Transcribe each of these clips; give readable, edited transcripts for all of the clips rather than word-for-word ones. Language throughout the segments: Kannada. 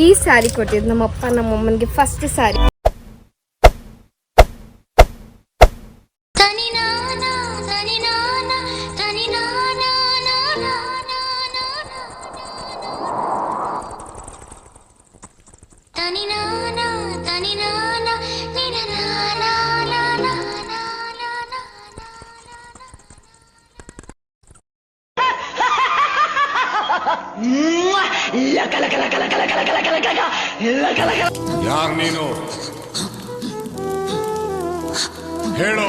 ಈ ಸ್ಯಾರಿ ಕೊಟ್ಟಿದ್ದು ನಮ್ಮಪ್ಪ ನಮ್ಮಮ್ಮನಿಗೆ ಫಸ್ಟ್ ಸ್ಯಾರಿ. ಯಾರ್ ನೀನು ಹೇಳು.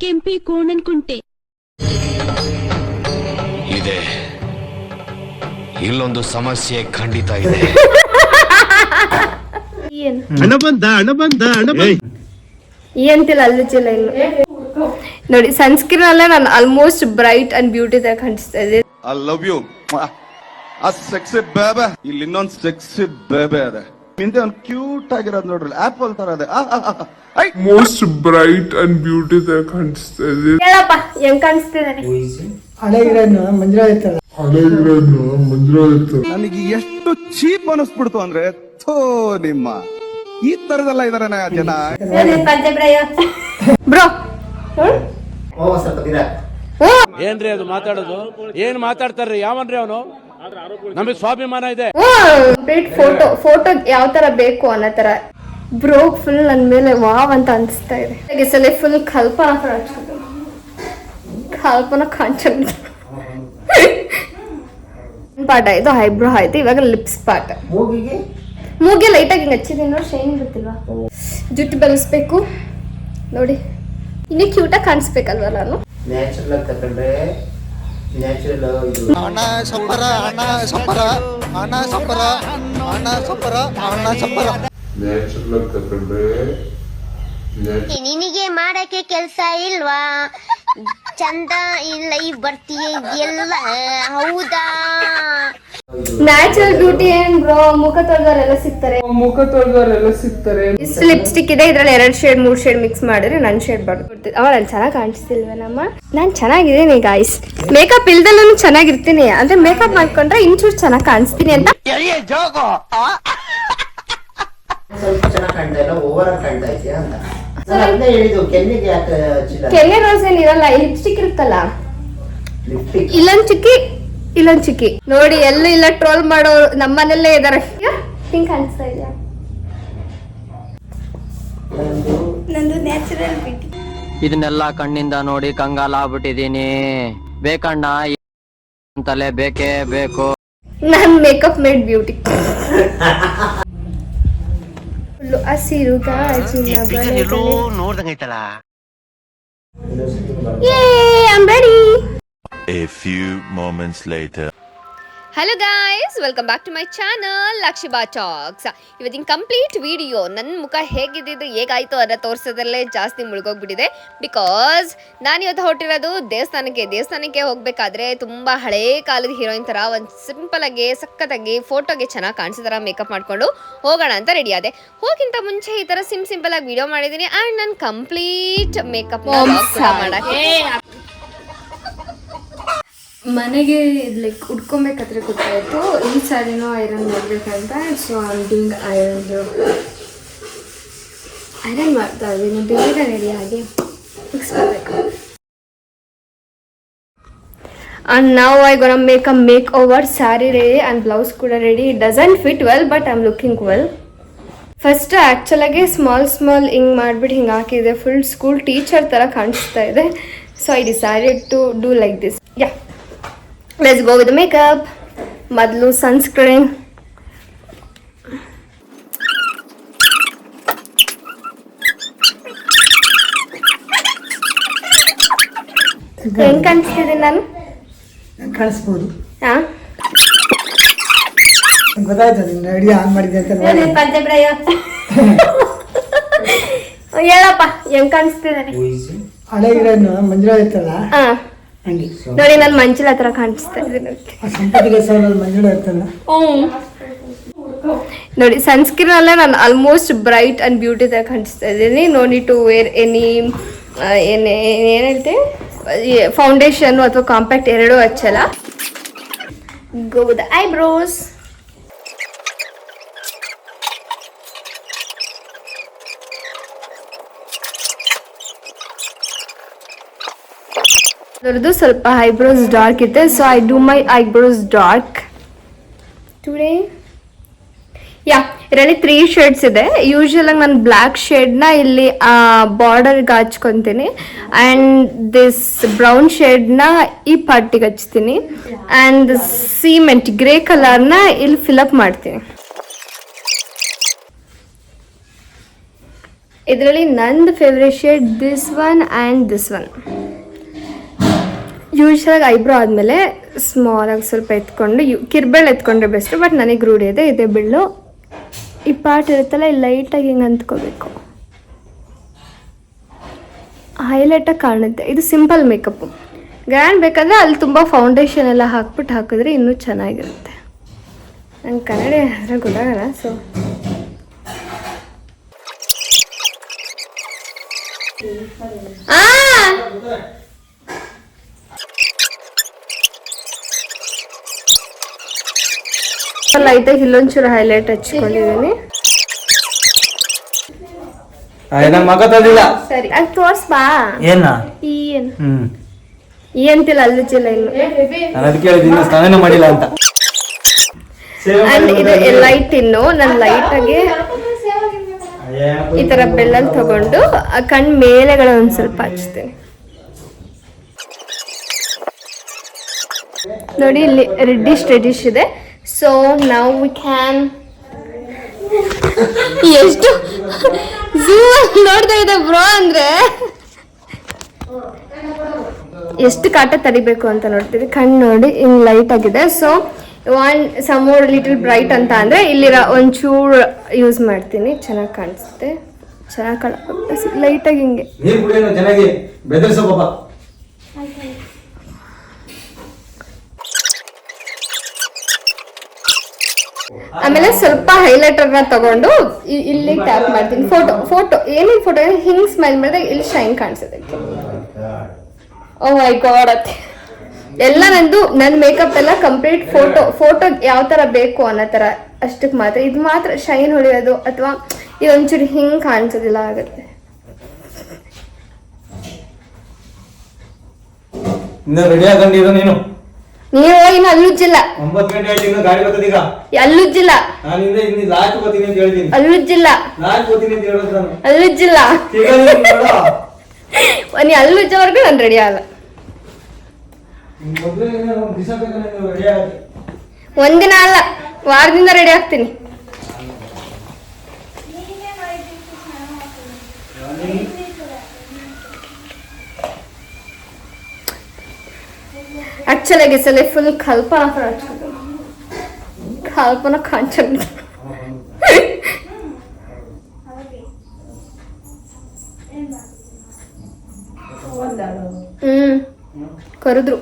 ಕೆಂಪಿ ಕೋಣನ್ ಕುಂಟೆ ಇದೆ, ಇಲ್ಲೊಂದು ಸಮಸ್ಯೆ ಖಂಡಿತ ಇದೆ. ಏನಂತಿಲ್ಲ ಅಲ್ಲಿಚಿಲ್ಲ ಇನ್ನು ನೋಡಿ. ಸನ್ಸ್ಕ್ರೀನ್ ಅಲ್ಲೇ ನಾನು ಆಲ್ಮೋಸ್ಟ್ ಬ್ರೈಟ್ ಅಂಡ್ ಬ್ಯೂಟಿ ತರ ಕಾಣಿಸ್ತಾ ಇದೆ. ಐ ಲವ್ ಯು ಆ ಸೆಕ್ಸಿ ಬೇಬೆ. ಇಲ್ಲಿ ಇನ್ನೊಂದು ಸೆಕ್ಸಿ ಬೇಬೆ ಅದೇ, ಹಿಂದೆ ಒಂದು ಕ್ಯೂಟ್ ಆಗಿರೋದು ನೋಡ್ರಿ, ಆಪಲ್ ತರ ಅದೇ. ಮೋಸ್ಟ್ ಬ್ರೈಟ್ ಅಂಡ್ ಬ್ಯೂಟಿ ತರ ಕಾಣಿಸ್ತಾ ಇದೆ. ಹೇಳಪ್ಪ ಹೆಂಗ್ ಕಾಣಿಸ್ತಿದ್ದಾನೆ? ನನಗೆ ಎಷ್ಟು ಚೀಪ್ ಅನಿಸ್ಬಿಡ್ತು ಅಂದ್ರೆ, ಥೋ ನಿಮ್ಮ ಈ ತರದೆಲ್ಲ ಇದಾರೆ ಜನ. ಬ್ರೋ ಏನ್ರಿ ಅದು ಮಾತಾಡೋದು? ಏನ್ ಮಾತಾಡ್ತಾರ್ರಿ? ಯಾವನ್ರಿ ಅವನು? ನಮಗೆ ಸ್ವಾಭಿಮಾನ ಇದೆ. ಕಂಪ್ಲೀಟ್ ಫೋಟೋ ಯಾವ ತರ ಬೇಕು ಅನ್ನೋ ತರ ಬ್ರೋ ಫುಲ್ ನನ್ ಮೇಲೆ ವಾವ್ ಅಂತ ಅನ್ಸ್ತಾ ಇದೆ. ಸಲ ಫುಲ್ ಕಲ್ಪನಾ ಕಾಂಚನ ಪಾಠ ಆಯ್ತು, ಐಬ್ರೋ ಆಯ್ತು, ಇವಾಗ ಲಿಪ್ಸ್ ಪಾಠ. ಮೂಗೆ ಲೈಟ್ ಆಗಿ ಹಚ್ಚಿದೀನಿ ನೋಡಿ, ಶೈನ್ ಇರುತ್ತಿಲ್ವಾ? ಜುಟ್ಟು ಬೆಳೆಸ್ಬೇಕು ನೋಡಿ, ಇನ್ನೂ ಕ್ಯೂಟಾಗಿ ಕಾಣಿಸ್ಬೇಕಲ್ವ ನಾನು. ನ್ಯಾಚುರಲ್ ತಕೊಂಡ್ರೆ ನ್ಯಾಚುರಲ್ ಇದು ಹಣ ಸಂಪರ ಹಣ ಸಂಪರ ಹಣ ಸಂಪರ ಹಣ ಸಂಪರ ಹಣ ಸಂಪರ ನ್ಯಾಚುರಲ್ ತಕೊಂಡ್ರೆ ನಿನಗೆ ಮಾಡಕ್ಕೆ ಕೆಲ್ಸ ಇಲ್ವಾ? ಚಂದ ಇಲ್ಲ ಈ ಬರ್ತೀಯ ಎಲ್ಲ ಹೌದಾ? ನ್ಯಾಚುರಲ್ ಬ್ಯೂಟಿ ಏನ್ ಬ್ರೋ? ಮುಖ ತೊಳೆದವರೆಲ್ಲ ಸಿಗ್ತಾರೆ. ಇಷ್ಟು ಲಿಪ್ಸ್ಟಿಕ್ ಇದೆ, ಇದ್ರಲ್ಲಿ 2 ಶೇಡ್ 3 ಶೇಡ್ ಮಿಕ್ಸ್ ಮಾಡಿದ್ರೆ ನನ್ನ ಶೇಡ್ ಬರ್ಕೊಡ್ತಿದ್ದೆ. ಅವ ನಾನು ಚೆನ್ನಾಗಿ ಕಾಣಿಸ್ತಿಲ್ವೇನಮ್ಮ? ನಾನು ಚೆನ್ನಾಗಿದ್ದೀನಿ ಗಾಯ್ಸ್. ಮೇಕಪ್ ಇಲ್ದಲ್ಲೂ ಚೆನ್ನಾಗಿರ್ತೀನಿ, ಅಂದ್ರೆ ಮೇಕಪ್ ಮಾಡ್ಕೊಂಡ್ರೆ ಇನ್ನಚೂರು ಚೆನ್ನಾಗಿ ಕಾಣಿಸ್ತೀನಿ ಅಂತ. ಸ್ವಲ್ಪ ಚೆನ್ನಾಗಿ ಕಾಣ್ತಾ ಇಲ್ಲ, ಓವರ್ ಆಗಿ ಕಾಣ್ತಾ ಇದೆಯಾ ಅಂತ ಅದನ್ನೇ ಹೇಳಿದ್ದು. ಕೆನ್ನೆಗೆ ಯಾಕೆ ಹಚ್ಚಿಲ್ಲ? ಕೆನ್ನೆ ರೋಸ್ ಏನಿರಲ್ಲ, ಲಿಪ್ಸ್ಟಿಕ್ ಇರುತ್ತಲ್ಲ, ಲಿಪ್ಸ್ಟಿಕ್ ಇಲ್ಲೊಂದ್ ಚಿಕ್ಕಿ ನೋಡಿ. ಎಲ್ಲೂ ಇಲ್ಲ ಟ್ರೋಲ್ ಮಾಡೋ ನಮ್ಮನೆಲ್ಲೇ ಇದಾರೆ. ಹಿಂಗ್ ಕಾಣಿಸ್ತಾ ಇದೆಯಾ? ನಂದು ನ್ಯಾಚುರಲ್ ಬ್ಯೂಟಿ. ಇದನ್ನೆಲ್ಲ ಕಣ್ಣಿಂದ ನೋಡಿ ಕಂಗಾಲ ಆಗ್ಬಿಟ್ಟಿದೀನಿ. ಬೇಕಣ್ಣ ಅಂತಲೇ ಬೇಕೇ ಬೇಕು. ನನ್ ಮೇಕಪ್ ಮೇಡ್ ಬ್ಯೂಟಿ. ಹಸಿರು ಗಾಜಿನ ನೋಡ್ದಂಗೈತಲ್ಲ. I'm ready. A few moments later. Hello guys, welcome back to my channel Lakshiba talks. ಇವತ್ತಿನ ಕಂಪ್ಲೀಟ್ ವಿಡಿಯೋ ನನ್ನ ಮುಖ ಹೇಗಿದ್ದು ಹೇಗಾಯಿತು ಅದನ್ನು ತೋರಿಸೋದ್ರಲ್ಲೇ ಜಾಸ್ತಿ ಮುಳುಗೋಗ್ಬಿಟ್ಟಿದೆ. ಬಿಕಾಸ್ ನಾನು ಇವತ್ತು ಹೊರಟಿರೋದು ದೇವಸ್ಥಾನಕ್ಕೆ ಹೋಗಬೇಕಾದ್ರೆ ತುಂಬ ಹಳೇ ಕಾಲದ ಹೀರೋಯಿನ್ ಥರ ಒಂದು ಸಿಂಪಲಾಗಿ ಸಖತ್ತಾಗಿ ಫೋಟೋಗೆ ಚೆನ್ನಾಗಿ ಕಾಣಿಸೋ ಥರ ಮೇಕಪ್ ಮಾಡಿಕೊಂಡು ಹೋಗೋಣ ಅಂತ ರೆಡಿ ಆದೆ. ಹೋಗಿಂತ ಮುಂಚೆ ಈ ಥರ ಸಿಂಪಲಾಗಿ ವಿಡಿಯೋ ಮಾಡಿದ್ದೀನಿ ಆ್ಯಂಡ್ ನಾನು ಕಂಪ್ಲೀಟ್ ಮೇಕಪ್ ಮಾಡೋಕ್ಕೆ ಮನೆಗೆ ಲೈಕ್ ಉಟ್ಕೊಬೇಕಾದ್ರೆ ಗೊತ್ತಾಯಿತು ಈ ಸ್ಯಾರಿನೂ ಐರನ್ ಮಾಡಬೇಕಂತ. ಸೊ ಐರನ್ ಮಾಡ್ತಾ ಇದ್ದೀನಿ, ಬೇಗ ರೆಡಿಯಾಗಿ ಫಿಕ್ಸ್ ಮಾಡಬೇಕು. ಆ್ಯಂಡ್ ನಾವು I gonna make over. Saree ready and blouse ಕೂಡ ready. It doesn't fit well but I am looking well. First ಆ್ಯಕ್ಚುಲಾಗಿ ಸ್ಮಾಲ್ ಹಿಂಗೆ ಮಾಡಿಬಿಟ್ಟು ಹಿಂಗೆ ಹಾಕಿದೆ, ಫುಲ್ ಸ್ಕೂಲ್ ಟೀಚರ್ ಥರ ಕಾಣಿಸ್ತಾ ಇದೆ. So I decided to do like this. Yeah, let's go with the makeup. ಮೊದಲು ಸನ್ಸ್ಕ್ರೀನ್. ಹೆಂಗ್ ಕಾಣಿಸ್ತಿದ್ದೀನಿ ನಾನು? ಕಾಣಿಸ್ಬೋದು. ಹಾ, ಗೊತ್ತಾಯ್ತು ನಿನ್ನ ಐಡಿಯಾ ಆನ್ ಮಾಡಿದೆ ಅಂತ. ಹೇಳಪ್ಪ ಹೆಂಗ್ ಕಾಣಿಸ್ತಿದ್ದಾನೆ? ಹಳೆ ಹೀರೋಯಿನ್ ಮಂಜುಳಾ ಇರ್ತಲ್ಲ, ಹಾ ಹಂಗೆ ನೋಡಿ. ನಾನು ಮಂಜುಳ ಹತ್ರ ಕಾಣಿಸ್ತಾ ಇದ್ದೀನಿ. ಸಂಪತ್ತಿಗೆ ಸರ್ ಮಂಜುಳಾ ಇರ್ತಲ್ಲ. ನೋಡಿ, ಸನ್ಸ್ಕ್ರೀನ್ ಅಲ್ಲೇ ನಾನು ಆಲ್ಮೋಸ್ಟ್ ಬ್ರೈಟ್ ಅಂಡ್ ಬ್ಯೂಟಿ ತರ ಕಾಣಿಸ್ತಾ ಇದ್ದೀನಿ. No need to wear any ಏನ್ ಹೇಳ್ತೀವಿ ಫೌಂಡೇಶನ್ ಅಥವಾ ಕಾಂಪ್ಯಾಕ್ಟ್ ಎರಡೂ ಹಚ್ಚಲ್ಲ. Go with eyebrows. ಅದರದ್ದು ಸ್ವಲ್ಪ ಐಬ್ರೋಸ್ ಡಾರ್ಕ್ ಇದೆ, so I do my eyebrows dark today. ಇದರಲ್ಲಿ 3 ಶೇಡ್ಸ್ ಇದೆ. ಯೂಶುವಲ್ ಆಗಿ ನಾನು ಬ್ಲ್ಯಾಕ್ ಶೇಡ್ನ ಇಲ್ಲಿ ಬಾರ್ಡರ್ಗೆ ಹಚ್ಕೊತೀನಿ, ಆ್ಯಂಡ್ ದಿಸ್ ಬ್ರೌನ್ ಶೇಡ್ನ ಈ ಪಾರ್ಟಿಗೆ ಹಚ್ತೀನಿ, ಆ್ಯಂಡ್ ಸಿಮೆಂಟ್ ಗ್ರೇ ಕಲರ್ನ ಇಲ್ಲಿ ಫಿಲಪ್ ಮಾಡ್ತೀನಿ. ಇದರಲ್ಲಿ ನಂದು favourite shade this one and this one. ಯೂಶ್ವಲಾಗಿ ಐಬ್ರೋ ಆದಮೇಲೆ ಸ್ಮಾಲಾಗಿ ಸ್ವಲ್ಪ ಎತ್ಕೊಂಡು ಕಿರ್ಬೆಳ್ಳು ಎತ್ಕೊಂಡ್ರೆ ಬೆಸ್ಟು, ಬಟ್ ನನಗೆ ರೂಢಿ ಇದೆ ಇದೇ ಬೆಳ್ಳು. ಈ ಪಾರ್ಟ್ ಇರುತ್ತಲ್ಲ, ಇಲ್ಲಿ ಲೈಟಾಗಿ ಹಿಂಗೆ ಅಂದ್ಕೋಬೇಕು, ಹೈಲೈಟಾಗಿ ಕಾಣುತ್ತೆ. ಇದು ಸಿಂಪಲ್ ಮೇಕಪ್ಪು. ಗ್ರ್ಯಾಂಡ್ ಬೇಕಾದರೆ ಅಲ್ಲಿ ತುಂಬ ಫೌಂಡೇಶನ್ ಎಲ್ಲ ಹಾಕ್ಬಿಟ್ಟು ಹಾಕಿದ್ರೆ ಇನ್ನೂ ಚೆನ್ನಾಗಿರುತ್ತೆ. ನಂಗೆ ಕನ್ನಡ ಆದರೆ ಗೊತ್ತಾಗಲ್ಲ, ಸೊ ಲೈಟಾಗಿ ಇಲ್ಲೊಂಚೂರು ಹೈಲೈಟ್ ಹಚ್ಕೊಂಡಿದ್ದೀನಿ. ಮಗ ತಂದಿಲ್ಲ. ಸರಿ ಅದು ತೋರ್ಸ್ಬಾ. ಏನ ಏನು ಈ ಅಂತಿಲ್ಲ, ಅಲ್ಲುಚಿಲ್ಲ ಇನ್ನು. ನಾನು ಅದಕ್ಕೆ ಹೇಳಿದ್ದೀನಿ ಸ್ನಾನ ಮಾಡಿಲ್ಲ ಅಂತ. ಅಂಡ್ ಇದು ಲೈಟ್ ಇನ್ನು ನಾನು ಲೈಟಾಗಿ ಈ ತರ ಬೆಳ್ಳಲ್ಲಿ ತಗೊಂಡು ಕಣ್ ಮೇಲೆಗಳ ಒಂದ್ ಸ್ವಲ್ಪ ಹಚ್ತೀನಿ. ನೋಡಿ ಇಲ್ಲಿ ರೆಡ್ಡಿಶ್ ಇದೆ. ಸೊ ನಾವು ವಿ ಕ್ಯಾನ್ ಎಷ್ಟು ನೋಡ್ತಾ ಇದೆ ಬ್ರೋ ಅಂದ್ರೆ ಎಷ್ಟು ಕಾಟ ತಡಿಬೇಕು ಅಂತ ನೋಡ್ತೀವಿ. ಕಣ್ಣು ನೋಡಿ ಹಿಂಗ್ ಲೈಟ್ ಆಗಿದೆ. So some more little bright ಅಂತ ಅಂದ್ರೆ ಇಲ್ಲಿರೋ ಒಂಚೂರು ಯೂಸ್ ಮಾಡ್ತೀನಿ, ಚೆನ್ನಾಗಿ ಕಾಣಿಸುತ್ತೆ. ಚೆನ್ನಾಗಿ ಕಾಣ ಲೈಟಾಗಿ ಹಿಂಗೆ ಚೆನ್ನಾಗಿ ಬೆದರಿಸೋ ಪಾಪ. ಆಮೇಲೆ ಸ್ವಲ್ಪ ಹೈಲೈಟರ್ನ ತಗೊಂಡು ಇಲ್ಲಿ ಟ್ಯಾಪ್ ಮಾಡ್ತೀನಿ. ಫೋಟೋ ಏನೇನು ಫೋಟೋ ಹಿಂಗ್ ಸ್ಮೈಲ್ ಮಾಡಿದಾಗ ಇಲ್ಲಿ ಶೈನ್ ಕಾಣಿಸುತ್ತೆ. ಓ ಮೈ ಗಾಡ್, ಎಲ್ಲ ನನ್ನ ಮೇಕಪ್ ಎಲ್ಲ ಕಂಪ್ಲೀಟ್ ಫೋಟೋ ಯಾವ ತರ ಬೇಕು ಅನ್ನೋ ತರ ಅಷ್ಟಕ್ಕೆ ಮಾತ್ರ. ಇದು ಮಾತ್ರ ಶೈನ್ ಹೊಡೆಯೋದು ಅಥವಾ ಇದು ಒಂಚೂರು ಹಿಂಗ್ ಕಾಣಿಸೋದಿಲ್ಲ ಆಗುತ್ತೆ. ರೆಡಿ ಆಗಿರೋ ನೀನು ನೀವು ಇನ್ನು ಅಲ್ಲುಜ್ಜಿಲ್ಲ, 9 ಗಂಟೆ ಆಯ್ತು, ಇನ್ನು ಗಾಡಿ ಬರ್ತದೆ ಈಗ. ಅಲ್ಲುಜ್ಜಿಲ್ಲ, ನಾನು ಇನ್ನು ಲಾಸ್ಟ್ ಬರ್ತೀನಿ ಅಂತ ಹೇಳಿದ್ದೀನಿ. ಅಲ್ಲುಜ್ಜಿಲ್ಲ, ಲಾಸ್ಟ್ ಬರ್ತೀನಿ ಅಂತ ಹೇಳೋದು ನಾನು. ಅಲ್ಲುಜ್ಜಿಲ್ಲ. ನೀ ಅಲ್ಲುಜ್ಜವರೆಗೂ ನಾನು ರೆಡಿ ಆಗಲ್ಲ. ಒಂದಿನ ಅಲ್ಲ, ವಾರದಿಂದ ರೆಡಿ ಆಗ್ತೀನಿ. ಆಕ್ಚುಲಿ ಸಲ ಫುಲ್ ಕಲ್ಪನಾ ಕಾಂಚನ ಕರೆದ್ರು.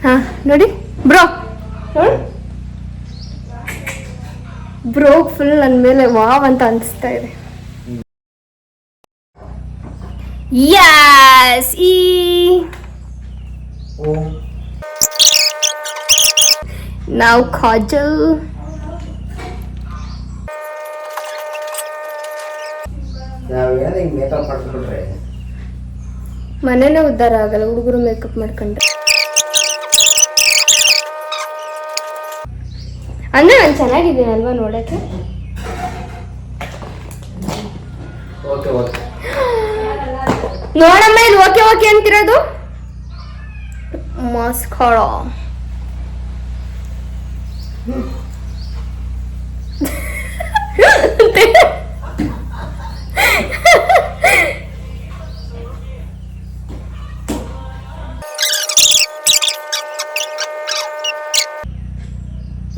ಹಾ ನೋಡಿ ಬ್ರೋ ಫುಲ್ ನನ್ನ ಮೇಲೆ ವಾವ್ ಅಂತ ಅನಿಸ್ತಾ ಇದೆ. ಯಸ್ ನಾವು ಕಾಜಲ್ ಮೇಕಪ್ ಮಾಡ್ಕೊಂಡ್ರೆ ಮನೇನೆ ಉದ್ಧಾರ ಆಗಲ್ಲ ಹುಡುಗರು ಮೇಕಪ್ ಮಾಡ್ಕೊಂಡ್ರೆ. ಅಂದ್ರೆ ನಾನು ಚೆನ್ನಾಗಿದ್ದೀನಿ ಅಲ್ವಾ ನೋಡಕ್ಕೆ. ನೋಡಮ್ಮ ಇದು ಓಕೆ ಓಕೆ ಅಂತಿರೋದು ಮಸ್ಕರ.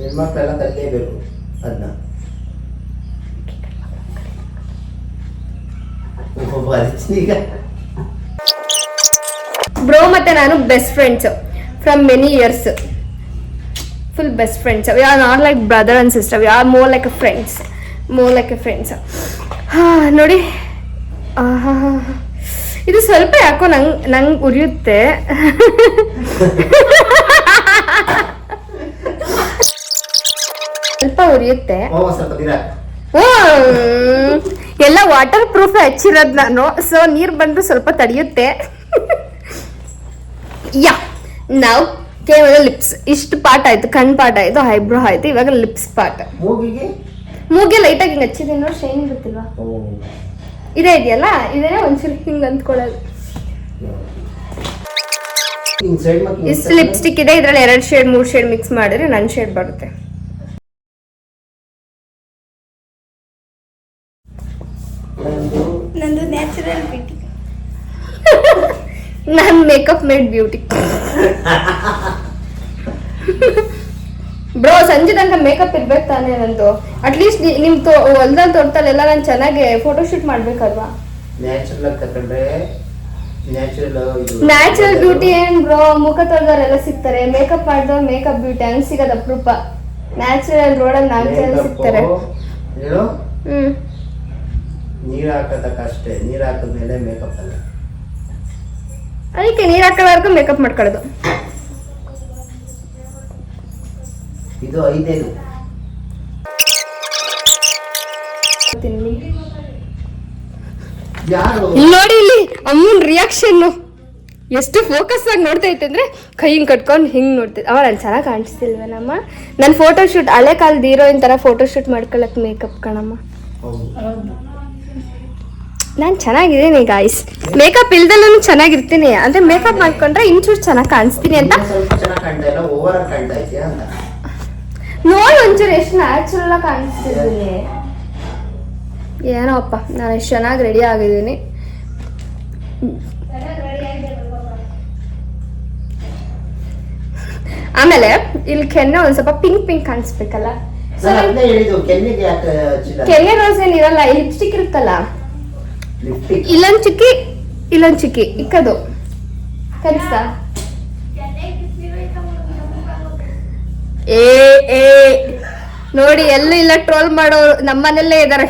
ಹೆಣ್ಮಕ್ಳೆಲ್ಲ ಕಲಿಯಬೇಕು ಅದನ್ನ. ಈಗ ಬ್ರೋ ಮತ್ತೆ ನಾನು best friends from many years, full best friends. We are not like brother and sister, we are more like A friends, more like A friends. ನೋಡಿ ಇದು ಸ್ವಲ್ಪ ಯಾಕೋ ನಂಗೆ ಉರಿಯುತ್ತೆ. ಸ್ವಲ್ಪ ಉರಿಯುತ್ತೆ. ಎಲ್ಲ ವಾಟರ್ ಪ್ರೂಫ್ ಹಚ್ಚಿರೋದು ನಾನು, ಸೊ ನೀರು ಬಂದ್ರು ಸ್ವಲ್ಪ ತಡೆಯುತ್ತೆ. ಯಾ ನಾವು ಕೇವಲ ಲಿಪ್ಸ್ ಇಷ್ಟು ಪಾರ್ಟ್ ಆಯ್ತು, ಕಣ್ ಪಾರ್ಟ್ ಆಯ್ತು, ಐಬ್ರೋ ಆಯ್ತು, ಇವಾಗ ಲಿಪ್ಸ್ ಪಾರ್ಟ್. ಮೂಗೆ ಲೈಟ್ ಆಗಿ ಹಿಂಗ್ ಹಚ್ಚಿದೆ ನೋಡಿ, ಶೈನ್ ಗೊತ್ತಿಲ್ವಾ? ಇದೇ ಇದೆಯಲ್ಲ, ಇದೇ ಒಂದ್ಸಲ ಹಿಂಗ್ ಅಂದ್ಕೊಳ್ಳೋದು. ಇಷ್ಟು ಲಿಪ್ಸ್ಟಿಕ್ ಇದೆ, ಇದ್ರಲ್ಲಿ 2 ಶೇಡ್ 3 ಶೇಡ್ ಮಿಕ್ಸ್ ಮಾಡಿದ್ರೆ ನನ್ನ ಶೇಡ್ ಬರುತ್ತೆ. ನಂದು ನ್ಯಾಚುರಲ್ ಬ್ಯೂಟಿ. ನಾನು ಮೇಕಪ್ ಮೇಡ್ ಬ್ಯೂಟಿ. ಬ್ರೋ ಸಂಜೆ ತನಕ ಮೇಕಪ್ ಇರ್ಬೇಕು ತಾನೇ ನಂದು. ಅಟ್ಲೀಸ್ಟ್ ನಿಮ್ ಹೊಲ್ದಲ್ಲಿ ತೋಟದಲ್ಲೆಲ್ಲ ನಾನು ಚೆನ್ನಾಗಿ ಫೋಟೋ ಶೂಟ್ ಮಾಡ್ಬೇಕಲ್ವಾ? ನ್ಯಾಚುರಲ್ ಬ್ಯೂಟಿ ಏನ್ ಬ್ರೋ, ಮುಖ ತೊಳೆದವರೆಲ್ಲ ಸಿಗ್ತಾರೆ, ಮೇಕಪ್ ಮಾಡಿದವ್ರು ಮೇಕಪ್ ಬ್ಯೂಟಿ ಹಂಗ್ ಸಿಗೋದು ಅಪರೂಪ. ನ್ಯಾಚುರಲ್ ರೋಡಲ್ಲಿ 4 ಜನ ಸಿಗ್ತಾರೆ. ನೀರ್ ಹಾಕೋದಕ್ಕಷ್ಟೇ, ನೀರ್ ಹಾಕಿದ್ಮೇಲೆ ಮೇಕಪ್ ಅಲ್ಲ. ಅದಕ್ಕೆ ನೀರ್ ಹಾಕೊಳ್ಳೋರ್ಗು ಮೇಕಪ್ ಮಾಡ್ಕೊಳ್ಳೋದು. ಇದು 5 ನೋಡಿ ಇಲ್ಲಿ ಅಮ್ಮನ್ ರಿಯಾಕ್ಷನ್ ಎಷ್ಟು ಫೋಕಸ್ ಆಗಿ ನೋಡ್ತಾ ಇತ್ತು ಅಂದ್ರೆ, ಕೈ ಹಿಂಗ್ ಕಟ್ಕೊಂಡು ಹಿಂಗ್ ನೋಡ್ತಿದ್ದೆ. ಅವ ನಾನು ಚೆನ್ನಾಗಿ ಕಾಣಿಸ್ತಿಲ್ವೇನಮ್ಮ? ನನ್ನ ಫೋಟೋ ಶೂಟ್ ಹಳೆ ಕಾಲದ ಹೀರೋಯಿನ್ ತರ ಫೋಟೋ ಶೂಟ್ ಮಾಡ್ಕೊಳಕ್ ಮೇಕಪ್ ಕಣಮ್ಮ. ನಾನು ಚೆನ್ನಾಗಿದ್ದೀನಿ ಗಾಯ್ಸ್, ಮೇಕಪ್ ಇಲ್ದಲ್ಲೂ ಚೆನ್ನಾಗಿರ್ತೀನಿ. ಅಂದ್ರೆ ಮೇಕಪ್ ಮಾಡ್ಕೊಂಡ್ರೆ ಇಂಚೂರು ಚೆನ್ನಾಗಿ ಕಾಣಿಸ್ತೀನಿ ಅಂತ ನೋಡಿ. ಒಂಚೂರು ಎಷ್ಟು ನ್ಯಾಚುರಲ್ ಆಗಿ ಕಾಣಿಸ್ತಿದ್ದೀನಿ. ಏನೋ ಅಪ್ಪ, ನಾನು ಎಷ್ಟು ಚೆನ್ನಾಗಿ ರೆಡಿ ಆಗಿದ್ದೀನಿ. ಆಮೇಲೆ ಇಲ್ಲಿ ಕೆನ್ನೆ ಒಂದ್ ಸ್ವಲ್ಪ ಪಿಂಕ್ ಪಿಂಕ್ ಕಾಣಿಸ್ಬೇಕಲ್ಲ. ಕೆನ್ನೆ ರೋಸ್ ಏನಿರಲ್ಲ, ಲಿಪ್ಸ್ಟಿಕ್ ಇರುತ್ತಲ್ಲ, ಇಲ್ಲೊಂದ್ ಚಿಕ್ಕಿ ಇಕ್ಕದು ಕಲಿಸ್ತಾ. ಏ ನೋಡಿ, ಎಲ್ಲೂ ಇಲ್ಲ ಟ್ರೋಲ್ ಮಾಡೋರು ನಮ್ಮನೆಲ್ಲೇ ಇದಾರೆ.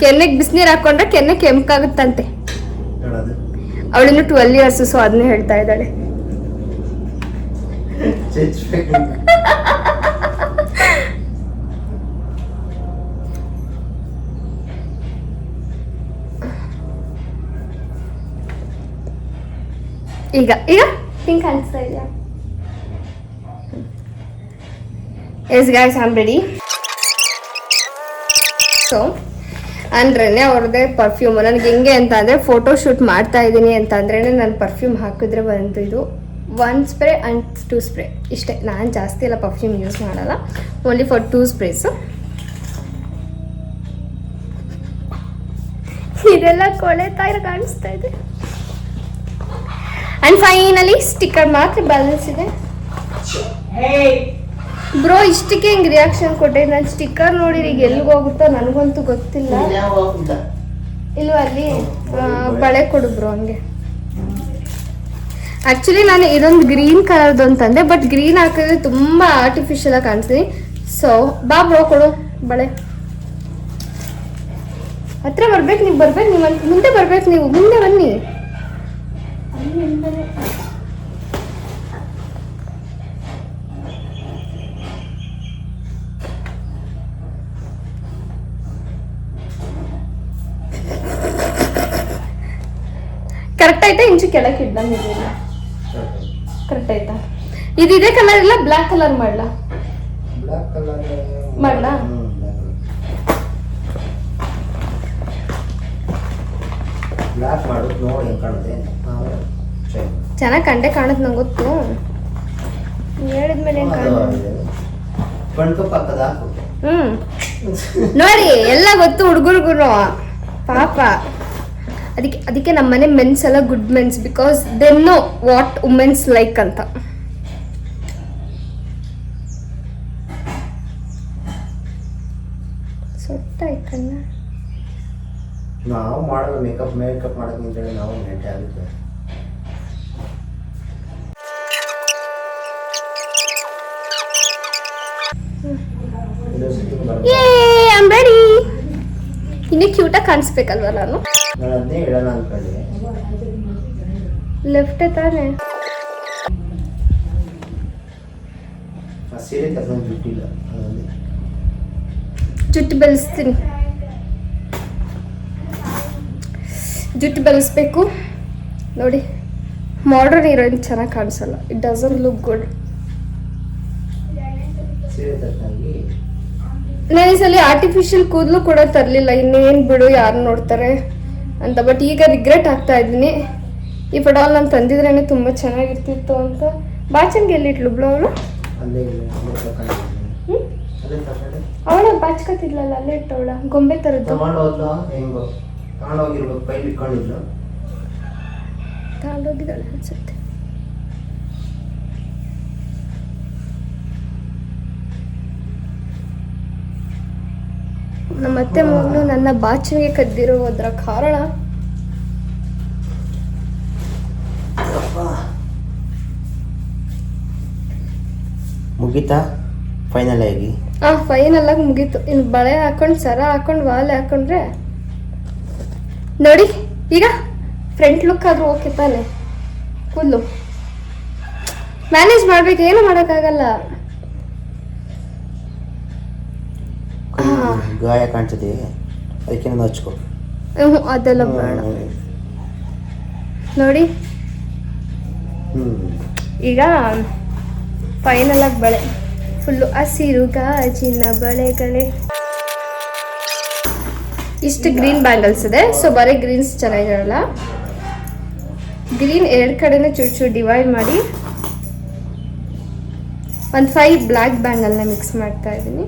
ಕೆನ್ನೆಗೆ ಬಿಸಿನೀರು ಹಾಕೊಂಡ್ರೆ ಕೆನ್ನೆ ಕೆಂಪಾಗುತ್ತಂತೆ. ಅವಳಿನ್ನು 12 years, ಸೊ ಅದನ್ನೇ ಹೇಳ್ತಾ ಇದ್ದಾಳೆ. ಈಗ ಪಿಂಕ್ ಅನಿಸ್ತಾ ಇದೆಯಾ? Yes guys, I am ready. So ಅಂದ್ರೆ ಅವ್ರದ್ದೇ ಪರ್ಫ್ಯೂಮ್ ನನಗೆ ಹೆಂಗೆ ಅಂತ ಅಂದರೆ, ಫೋಟೋ ಶೂಟ್ ಮಾಡ್ತಾ ಇದ್ದೀನಿ ಅಂತ ಅಂದ್ರೆ ನಾನು ಪರ್ಫ್ಯೂಮ್ ಹಾಕಿದ್ರೆ ಬಂತು ಇದು 1 ಸ್ಪ್ರೇ ಆ್ಯಂಡ್ 2 ಸ್ಪ್ರೇ ಇಷ್ಟೇ. ನಾನು ಜಾಸ್ತಿ ಎಲ್ಲ ಪರ್ಫ್ಯೂಮ್ ಯೂಸ್ ಮಾಡಲ್ಲ, ಓನ್ಲಿ ಫಾರ್ 2 ಸ್ಪ್ರೇಸು. ಇದೆಲ್ಲ ಕೊಳೆತಾ ಕಾಣಿಸ್ತಾ ಇದೆ. ಆ್ಯಂಡ್ ಫೈನಲಿ ಸ್ಟಿಕ್ಕರ್ ಮಾತ್ರ ಬ್ಯಾಲೆನ್ಸ್ ಇದೆ. ಬ್ರೋ ಇಷ್ಟಕ್ಕೆ ಹಿಂಗೆ ರಿಯಾಕ್ಷನ್ ಕೊಟ್ಟೆ. ನಾನು ಸ್ಟಿಕ್ಕರ್ ನೋಡಿ ಈಗ ಎಲ್ಲಿಗೆ ಹೋಗುತ್ತೋ ನನಗಂತೂ ಗೊತ್ತಿಲ್ಲ. ಇಲ್ವ ಅಲ್ಲಿ ಬಳೆ ಕೊಡು ಬ್ರೋ ಹಂಗೆ. ಆ್ಯಕ್ಚುಲಿ ನಾನು ಇದೊಂದು ಗ್ರೀನ್ ಕಲರ್ದು ಅಂತಂದೆ, ಬಟ್ ಗ್ರೀನ್ ಹಾಕಿದ್ರೆ ತುಂಬ ಆರ್ಟಿಫಿಷಿಯಲ್ ಆಗಿ ಕಾಣಿಸ್ತೀನಿ. ಸೊ ಬಾ ಬ್ರೋ ಕೊಡು ಬಳೆ. ಹತ್ರ ಬರ್ಬೇಕು, ನೀವು ಬರ್ಬೇಕು, ನೀವು ಮುಂದೆ ಬರ್ಬೇಕು, ನೀವು ಮುಂದೆ ಬನ್ನಿ. ಕರೆಕ್ಟ್ ಆಯ್ತಾ? ಇಂಚು ಕೆಳಕ್ಕೆ ಇಡ್ದಂಗೆ ಇದೆಯಲ್ಲ, ಕರೆಕ್ಟ್ ಆಯ್ತಾ? ಇದೇ ಕಲರ್ ಇಲ್ಲ, ಬ್ಲ್ಯಾಕ್ ಕಲರ್ ಮಾಡ್ಲಾ? ಮಾಡ್ಲಾ? ಚೆನ್ನಾಗಿ ಕಂಡೆ ಕಾಣುತ್ತೆ ನಂಗೆ ಗೊತ್ತು. ಹೇಳಿದ್ಮೇಲೆ ನೋಡಿ ಎಲ್ಲ ಗೊತ್ತು ಹುಡುಗರಿಗೂ ಪಾಪ. ಅದಕ್ಕೆ ನಮ್ಮನೆ ಮೆನ್ಸ್ ಎಲ್ಲ good mens, because they know what womens like ಅಂತ. ಸೊಟ್ಟಾಯ್ತಣ್ಣ. ನಾವು ಮಾಡೋದು ಮೇಕಪ್ ಮಾಡೋಕೆ ಮುಂಚೆ ನಾವು ನೆಟ್ಟೆ ಆಗುತ್ತೆ. I ready. ಇನ್ನೂ ಕ್ಯೂಟಾಗಿ ಕಾಣಿಸ್ಬೇಕಲ್ವ ನಾನು? ನಾನು ಅದನ್ನೇ ಹೇಳೋಣ ಅನ್ಕೊಂಡೆ. ಲೆಫ್ಟ್ ತಾನೆ. ಆ ಸೀರೆ ತಗೊಂಡು ಜುಟ್ಟಿಲ್ಲ ಅದರಲ್ಲಿ. ಜುಟ್ಟು ಬೆಳೆಸ್ತೀನಿ. ಜುಟ್ಟು ಬೆಳೆಸ್ಬೇಕು ನೋಡಿ. ಮಾಡರ್ನ್ ಹೀರೋಯಿನ್ ಚೆನ್ನಾಗಿ ಕಾಣಿಸಲ್ಲ. It doesn't look good. ಸೀರೆ ತಕ್ಕಾಗಿ ನಾನು ಈ ಸಲ ಆರ್ಟಿಫಿಷಿಯಲ್ ಕೂದಲು ಕೂಡ ತರಲಿಲ್ಲ. ಇನ್ನೇನು ಬಿಡು, ಯಾರು ನೋಡ್ತಾರೆ ಅಂತ. ಬಟ್ ಈಗ ರಿಗ್ರೆಟ್ ಆಗ್ತಾ ಇದ್ದೀನಿ. ಈ ಫಡಾಲ್ ನಾನು ತಂದಿದ್ರೇನೆ ತುಂಬ ಚೆನ್ನಾಗಿರ್ತಿತ್ತು ಅಂತ. ಬಾಚನ್ಗೆ ಎಲ್ಲಿಟ್ಲು ಬ್ಲೋ ಅವಳು? ಅಲ್ಲೇ ತಗೊಂಡೆ. ಅವಳ ಬಾಚ್ಕತಿದ್ಲಲ್ಲ, ಅಲ್ಲೇ ಇಟ್ಟವಳ ಗೊಂಬೆ ತರದ್ದು. ತಗೊಂಡೋದ್ಲು ಹೆಂಗೋ ತಗೊಂಡೋಗಿರ್ಬೇಕು, ಕೈಲಿ ಇಟ್ಕೊಂಡಿದ್ಲು. ತಗೊಂಡೋಗಿದ್ದಾಳೆ ಅನ್ಸುತ್ತೆ. ನಮ್ಮ ಅತ್ತೆ ಮಗನು ನನ್ನ ಬಾಚಿಗೆ ಕದ್ದಿರೋದ್ರ ಕಾರಣ ಮುಗೀತಾ ಫೈನಲ್ ಆಗಿ? ಫೈನಲ್ ಆಗಿ ಮುಗೀತು. ಇನ್ನು ಬಳೆ ಹಾಕೊಂಡು ಸರ ಹಾಕೊಂಡು ವಾಲೆ ಹಾಕೊಂಡ್ರೆ ನೋಡಿ. ಈಗ ಫ್ರಂಟ್ ಲುಕ್ ಆದ್ರೂ ಓಕೆ ತಾನೆ? ಕೂದಲು ಮ್ಯಾನೇಜ್ ಮಾಡ್ಬೇಕು, ಏನು ಮಾಡೋಕ್ಕಾಗಲ್ಲ. ಗಾಯ ಕಾಣ್ತದೆ, ಅದಕ್ಕೆ ನಾನು ಹಚ್ಕೊ. ಅದೆಲ್ಲ ಬೇಡ ನೋಡಿ. ಈಗ ಫೈನಲ್ ಆಗಿ ಬಳೆ ಫುಲ್ಲು ಹಸಿರು ಗಾಜಿನ ಬಳೆಗಳೇ. ಇಷ್ಟು ಗ್ರೀನ್ ಬ್ಯಾಂಗಲ್ಸ್ ಇದೆ. ಸೊ ಬರೀ ಗ್ರೀನ್ಸ್ ಚೆನ್ನಾಗಿರಲ್ಲ. ಗ್ರೀನ್ 2 ಕಡೆನೂ ಚೂರು ಡಿವೈಡ್ ಮಾಡಿ ಒಂದು 5 ಬ್ಲ್ಯಾಕ್ ಬ್ಯಾಂಗಲ್ನ ಮಿಕ್ಸ್ ಮಾಡ್ತಾ ಇದ್ದೀನಿ.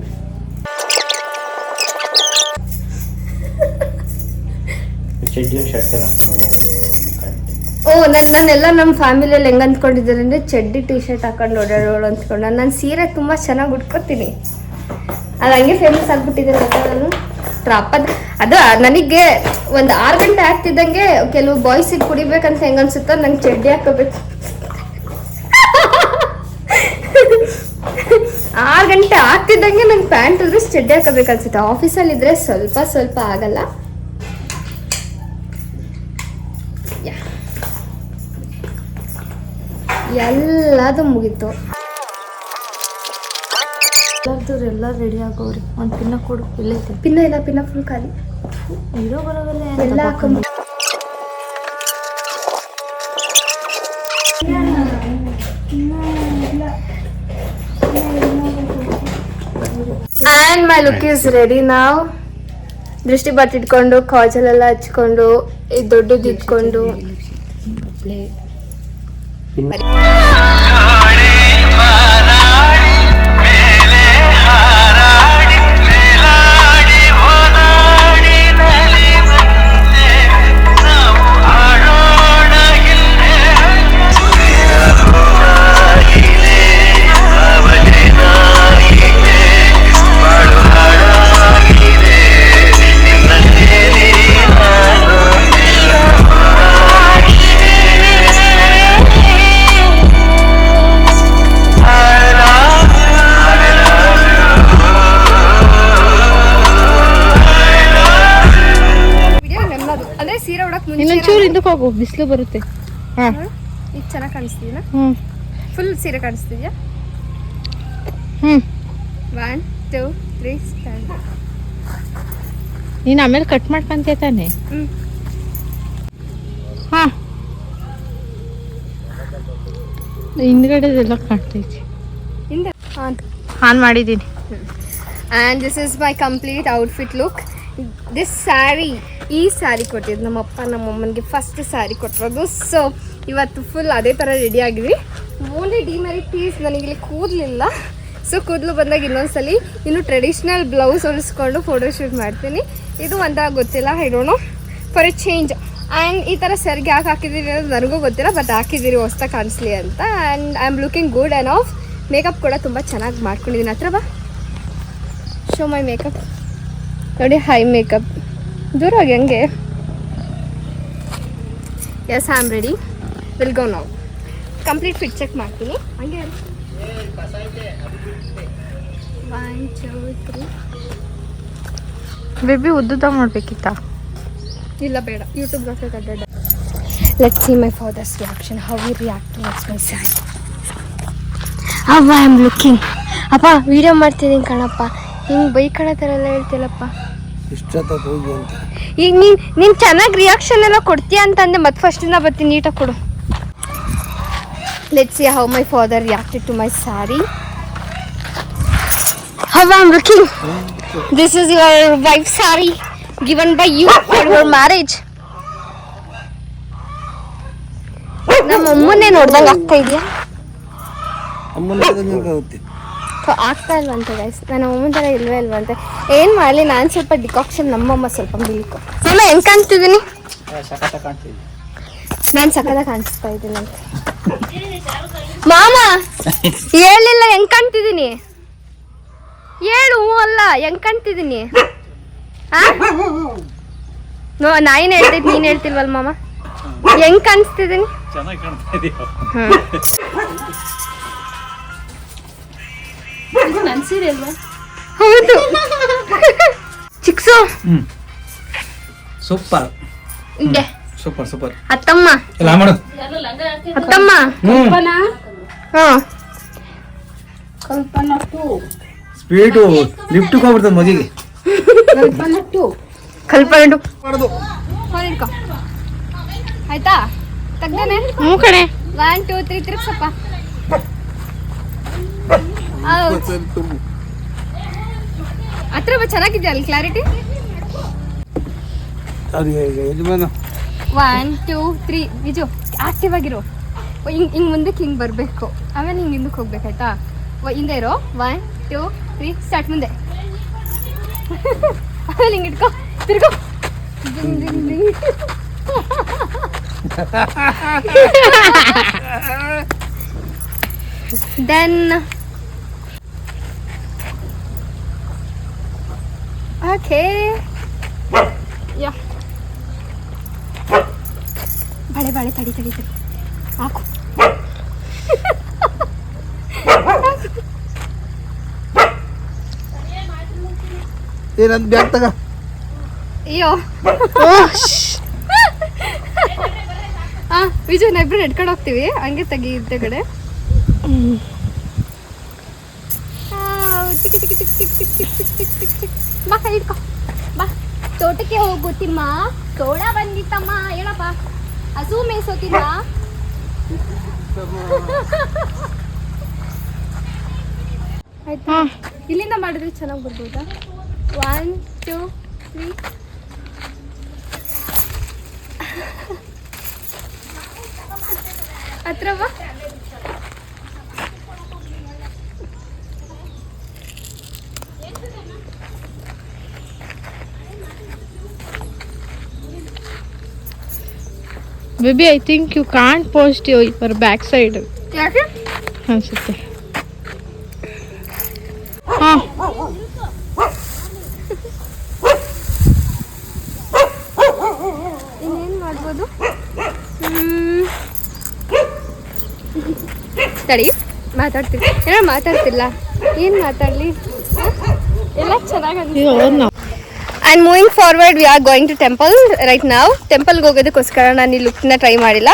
ನಾನೆಲ್ಲ ನಮ್ಮ ಫ್ಯಾಮಿಲಿಯಲ್ಲಿ ಹೆಂಗೆ ಅಂದ್ಕೊಂಡಿದ್ದಾರೆ ಅಂದರೆ ಚಡ್ಡಿ ಟಿ ಶರ್ಟ್ ಹಾಕೊಂಡು ಓಡಾಡೋಳು ಅಂದ್ಕೊಂಡು. ನಾನು ಸೀರೆ ತುಂಬ ಚೆನ್ನಾಗಿ ಉಟ್ಕೋತೀನಿ. ಅದು ಹಂಗೆ ಫೇಮಸ್ ಆಗಿಬಿಟ್ಟಿದೆ ನಾನು. ಅದು ನನಗೆ ಒಂದು 6 ಗಂಟೆ ಆಗ್ತಿದ್ದಂಗೆ ಕೆಲವು ಬಾಯ್ಸಿಗೆ ಕುಡಿಬೇಕಂತ ಹೆಂಗೆ ಅನ್ಸುತ್ತೋ ನಂಗೆ ಚಡ್ಡಿ ಹಾಕೋಬೇಕು. 6 ಗಂಟೆ ಆಗ್ತಿದ್ದಂಗೆ ನಂಗೆ ಪ್ಯಾಂಟ್ ಇದ್ರೆ ಚಡ್ಡಿ ಹಾಕೋಬೇಕು ಅನ್ಸುತ್ತೆ. ಆಫೀಸಲ್ಲಿ ಇದ್ರೆ ಸ್ವಲ್ಪ ಆಗಲ್ಲ. ಎಲ್ಲದು ಮುಗೀತು. ಎಲ್ಲ ರೆಡಿ ಆಗೋರಿ. ಒಂದು ಪಿನ್ನ ಕೊಡು. ಇಲ್ಲೈತೆ ಪಿನ್ನ ಫುಲ್ ಖಾಲಿ. ಇರೋ ಬರೋಲ್ಲ ಎಲ್ಲ ಹಾಕೊಂಡು and my look is ready now. ದೃಷ್ಟಿ ಬಟ್ ಇಟ್ಕೊಂಡು ಕಾಜಲ್ ಎಲ್ಲ ಹಚ್ಕೊಂಡು ದೊಡ್ಡದು ಇಟ್ಕೊಂಡು ಇನ್ನೊಂಚೂರು ಹಿಂದಕ್ಕೆ ಹೋಗು, ಬಿಸಿಲು ಬರುತ್ತೆ. ಇದು ಚೆನ್ನಾಗಿ ಕಾಣಿಸ್ತೀನ? ಫುಲ್ ಸೀರೆ ಕಾಣಿಸ್ತಿದ್ಯಾ? 1 2 3 ಸ್ಟಾರ್ಟ್. ನೀನು ಆಮೇಲೆ ಕಟ್ ಮಾಡ್ಕೊಂತೀಯ ತಾನೆ? ಹಾಂ, ಹಿಂದ್ಗಡೆದೆಲ್ಲ ಕಾಣ್ತೈತಿ. ಹಿಂದೆ ಆನ್ ಮಾಡಿದ್ದೀನಿ. And this is my complete outfit look. This sari, ಈ ಸ್ಯಾರಿ ಕೊಟ್ಟಿದ್ದು ನಮ್ಮಪ್ಪ ನಮ್ಮಮ್ಮನಿಗೆ ಫಸ್ಟ್ ಸ್ಯಾರಿ ಕೊಟ್ಟಿರೋದು. ಸೊ ಇವತ್ತು ಫುಲ್ ಅದೇ ಥರ ರೆಡಿ ಆಗಿದ್ವಿ. ಓನ್ಲಿ ಡಿಮೆರಿಟ್ ಈಸ್ ನನಗಿಲ್ಲಿ ಕೂದಲಿಲ್ಲ. ಸೊ ಕೂದಲು ಬಂದಾಗ ಇನ್ನೊಂದ್ಸಲಿ ಇನ್ನು ಟ್ರೆಡಿಷ್ನಲ್ ಬ್ಲೌಸ್ ಹೊಲಿಸ್ಕೊಂಡು ಫೋಟೋಶೂಟ್ ಮಾಡ್ತೀನಿ. ಇದು ಒಂಥರ ಗೊತ್ತಿಲ್ಲ, I don't know, for A change. And ಈ ಥರ ಸರಿಗೆ ಯಾಕೆ ಹಾಕಿದ್ದೀರಿ ಅನ್ನೋದು ನನಗೂ ಗೊತ್ತಿಲ್ಲ, ಬಟ್ ಹಾಕಿದ್ದೀರಿ ಹೊಸ್ದಾಗಿ ಕಾಣಿಸ್ಲಿ ಅಂತ. And I am looking good and off. Makeup ಕೂಡ ತುಂಬ ಚೆನ್ನಾಗಿ ಮಾಡ್ಕೊಂಡಿದ್ದೀನಿ. ಹತ್ರ ಬಾ, ಶೋ ಮೈ ಮೇಕಪ್ ನೋಡಿ. ಹೈ ಮೇಕಪ್ ದೂರ ಹೋಗಿ ಹಂಗೆ yes I am ready. Will go ನಾವು. ಕಂಪ್ಲೀಟ್ ಫಿಟ್ ಚೆಕ್ ಮಾಡ್ತೀನಿ. ಹಂಗೆ 1 2 3. ಬೇಬಿ ಉದ್ದುದ ಮಾಡ್ಬೇಕಿತ್ತ? ಇಲ್ಲ ಬೇಡ, ಯೂಟ್ಯೂಬ್ ಅಡ್ಡ. Let's see my father's reaction, how we react towards my sari. ಅವ್ವ ಐ ಆಮ್ ಲುಕಿಂಗ್. ಅಪ್ಪ ವಿಡಿಯೋ ಮಾಡ್ತಿದ್ದೀನಿ ಕಣಪ್ಪ, ಹಿಂಗೆ ಬೈಕಣ ಥರ ಎಲ್ಲ ಹೇಳ್ತಿಲ್ಲಪ್ಪ. ಹೋಗಿ ಅಂತ ಈಗ ನೀನು ಚೆನ್ನಾಗಿ ರಿಯಾಕ್ಷನ್ ಎಲ್ಲ ಕೊಡ್ತೀಯ ಅಂತಂದೆ, ಮತ್ತೆ ಫಸ್ಟಿಂದ ಬರ್ತೀನಿ, ನೀಟಾಗಿ ಕೊಡು. Let's see how my father reacted to my sari. How I am looking. This is your wife sari given by you for your marriage. ನಮ್ಮ ಅಮ್ಮನ್ನೇ ನೋಡ್ದಂಗೆ ಆಗ್ತಾ ಇದೆಯಾ? ಆಗ್ತಾ ಇಲ್ವಂತೆ ಗೈಸ್, ನನ್ನ ಅಮ್ಮನ ಥರ ಇಲ್ವೇ ಇಲ್ವಂತೆ. ಏನು ಮಾಡಲಿ, ನಾನು ಸ್ವಲ್ಪ ಡಿಕಾಕ್ಷನ್, ನಮ್ಮಮ್ಮ ಸ್ವಲ್ಪ ಮಿಲ್ಕು. ಅಮ್ಮ ಹೆಂಗೆ ಕಾಣಿಸ್ತಿದ್ದೀನಿ? ನಾನು ಸಕ್ಕತ್ತಾಗಿ ಕಾಣಿಸ್ತಾ ಇದ್ದೀನಿ ಅಂತ ಮಾಮ ಹೇಳಿಲ್ಲ. ಹೆಂಗೆ ಕಾಣ್ತಿದ್ದೀನಿ ಹೇಳು. ಅಲ್ಲ ಹೆಂಗೆ ಕಾಣ್ತಿದ್ದೀನಿ? ನಾ ಏನು ಹೇಳ್ತೈತಿ, ನೀನು ಹೇಳ್ತಿಲ್ವಲ್ಲ ಮಾಮ? ಹೆಂಗೆ ಕಾಣಿಸ್ತಿದ್ದೀನಿ? ಹೌದು. ಚಿಕ್ಸು ಸೂಪರ್ ಹಿಂಗೆ ಸೂಪರ್ ಸೂಪರ್. ಅತ್ತಮ್ಮ ಎಲ್ಲ ಮಾಡು. ಅತ್ತಮ್ಮ ಸ್ಪೀಡು ಲಿಫ್ಟ್ ಹೋಗ್ಬಿಡ್ತದೆ ಮಗಿಗೆ. ಕಲ್ಪನೆ ಇಟ್ಕೊ ಆಯ್ತಾ? ತೆಗ್ದೇನೆ. ಹ್ಞೂ ಕಣೆ. 1 2 3 ತಿರ್ಗ್ಸಪ್ಪ. ಹತ್ರ ಚೆನ್ನಾಗಿದೆಯಾ ಅಲ್ಲಿ ಕ್ಲಾರಿಟಿ? 1 2 3 ವಿಜು ಆಕ್ಟಿವ್ ಆಗಿರೋ. ಹಿಂಗೆ ಮುಂದಕ್ಕೆ ಹಿಂಗೆ ಬರಬೇಕು, ಆಮೇಲೆ ಹಿಂಗೆ ಹಿಂದಕ್ಕೆ ಹೋಗ್ಬೇಕಾಯ್ತಾ? ಹಿಂದೆ ಇರೋ. 1 2 3 ಸ್ಟಾರ್ಟ್. ಮುಂದೆ ಆಮೇಲೆ ಹಿಂಗೆ ಇಟ್ಕೊ, ತಿರ್ಗೋ. Then okay. Yeah. ಬಾಳೆ ತಡಿ ಹಾಕು. ಏನಂತ ಬ್ಯಾಗ್ ತಗ. ಅಯ್ಯೋ ವಿಜಯ್ ಇಬ್ರು ನೆಡ್ಕೊಂಡು ಹೋಗ್ತೀವಿ, ಹಂಗೆ ತೆಗಿ ಇದ್ದ ಕಡೆ. ಬಾ ಕೈ ಇಟ್ಕೊ, ಬಾ. ತೋಟಕ್ಕೆ ಹೋಗು ತಿಮ್ಮ, ತೋಡ ಬಂದಿತ್ತಮ್ಮ. ಹೇಳಪ್ಪ, ಹಸು ಮೇಯಿಸೋತಿಲ್ಲ. ಆಯ್ತಾ? ಇಲ್ಲಿಂದ ಮಾಡಿದ್ರೆ ಚೆನ್ನಾಗಿ ಬರ್ಬೋದಾ? 1 2 3. ಹತ್ರ ಬಾ. Baby I think you can't post your back side ಯಾಕೆ ಅನ್ಸುತ್ತೆ. ಹಾಂ ಇನ್ನೇನು ಮಾಡ್ಬೋದು? ತಡಿ, ಮಾತಾಡ್ತೀನಿ. ಏನೋ ಮಾತಾಡ್ತಿಲ್ಲ, ಏನು ಮಾತಾಡಲಿ? ಎಲ್ಲ ಚೆನ್ನಾಗಿ ಅನಿಸ್ತು. And moving forward we are going to temple right ನಾವು. ಟೆಂಪಲ್ಗೆ ಹೋಗೋದಕ್ಕೋಸ್ಕರ ನಾನು ಈ ಲುಕ್ನ ಟ್ರೈ ಮಾಡಿಲ್ಲ.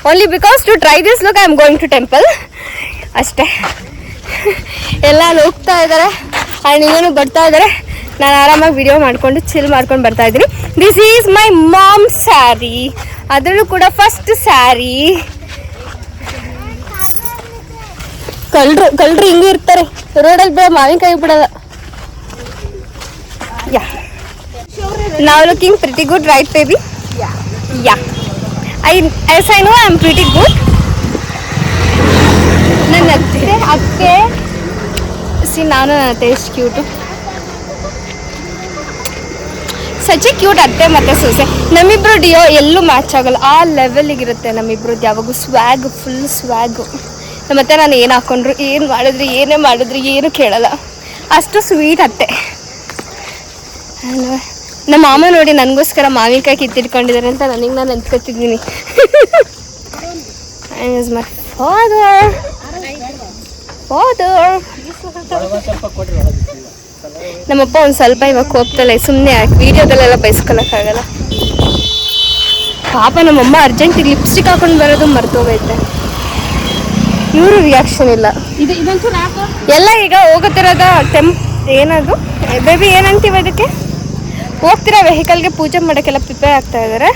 Only because to try this look I am going to temple ಅಷ್ಟೇ. ಎಲ್ಲ ಅಲ್ಲಿ ಹೋಗ್ತಾ ಇದ್ದಾರೆ ಆ್ಯಂಡ್ ಇವನು ಬರ್ತಾ ಇದ್ದಾರೆ. ನಾನು ಆರಾಮಾಗಿ ವಿಡಿಯೋ ಮಾಡ್ಕೊಂಡು ಚಿಲ್ ಮಾಡ್ಕೊಂಡು ಬರ್ತಾ ಇದ್ದೀನಿ. This is my mom sari, ಅದರಲ್ಲೂ ಕೂಡ ಫಸ್ಟ್ ಸ್ಯಾರಿ. ಕಳ್ಳರು ಹಿಂಗೆ ಇರ್ತಾರೆ ರೋಡಲ್ಲಿ, ಮಾವಿನಕಾಯಿ ಬಿಡೋದ. ಯಾ now looking pretty good, right baby? Yeah as I know I'm pretty good. ನನ್ನ ಅತ್ತೆ ಸಿ ನಾನು ಅತ್ತೆ ಎಷ್ಟು ಕ್ಯೂಟು, ಸಚ್ ಎ ಕ್ಯೂಟ್ ಅತ್ತೆ ಮತ್ತು ಸೊಸೆ. ನಮ್ಮಿಬ್ರು ಡಿಯೋ ಎಲ್ಲೂ ಮ್ಯಾಚ್ ಆಗಲ್ಲ, ಆ ಲೆವೆಲಿಗಿರುತ್ತೆ ನಮ್ಮಿಬ್ರದ್ದು ಯಾವಾಗೂ. ಸ್ವ್ಯಾಗು, ಫುಲ್ ಸ್ವ್ಯಾಗು. ಮತ್ತು ನಾನು ಏನು ಹಾಕ್ಕೊಂಡ್ರು, ಏನು ಮಾಡಿದ್ರಿ, ಏನೇ ಮಾಡಿದ್ರಿ ಏನು ಕೇಳಲ್ಲ, ಅಷ್ಟು ಸ್ವೀಟ್ ಅತ್ತೆ. ನಮ್ಮ ಮಾಮ ನೋಡಿ ನನಗೋಸ್ಕರ ಮಾವಿನಕಾಯಿ ಕಿತ್ತಿಟ್ಕೊಂಡಿದ್ದಾರೆ ಅಂತ ನನಗೆ ನಾನು ಅಂದ್ಕೊತಿದ್ದೀನಿ. ಮೈ ಫಾದರ್ ನಮ್ಮಪ್ಪ ಒಂದು ಸ್ವಲ್ಪ ಇವಾಗ ಕೋಪ್ತಲ್ಲ, ಸುಮ್ಮನೆ ವಿಡಿಯೋದಲ್ಲೆಲ್ಲ ಬಯಸ್ಕೊಳಕ್ಕಾಗಲ್ಲ. ಪಾಪ ನಮ್ಮಮ್ಮ ಅರ್ಜೆಂಟಿಗೆ ಲಿಪ್ಸ್ಟಿಕ್ ಹಾಕೊಂಡು ಬರೋದು ಮರ್ತೋಗೈತೆ. ಇವರು ರಿಯಾಕ್ಷನ್ ಇಲ್ಲ. ಎಲ್ಲ ಈಗ ಹೋಗುತ್ತಿರೋದ ಏನದು ಬೇಬಿ ಏನಂತೀವಿ ಅದಕ್ಕೆ ಹೋಗ್ತಿರೋ ವೆಹಿಕಲ್ಗೆ ಪೂಜೆ ಮಾಡೋಕ್ಕೆಲ್ಲ ಪ್ರಿಪೇರ್ ಆಗ್ತಾ ಇದ್ದಾರೆ.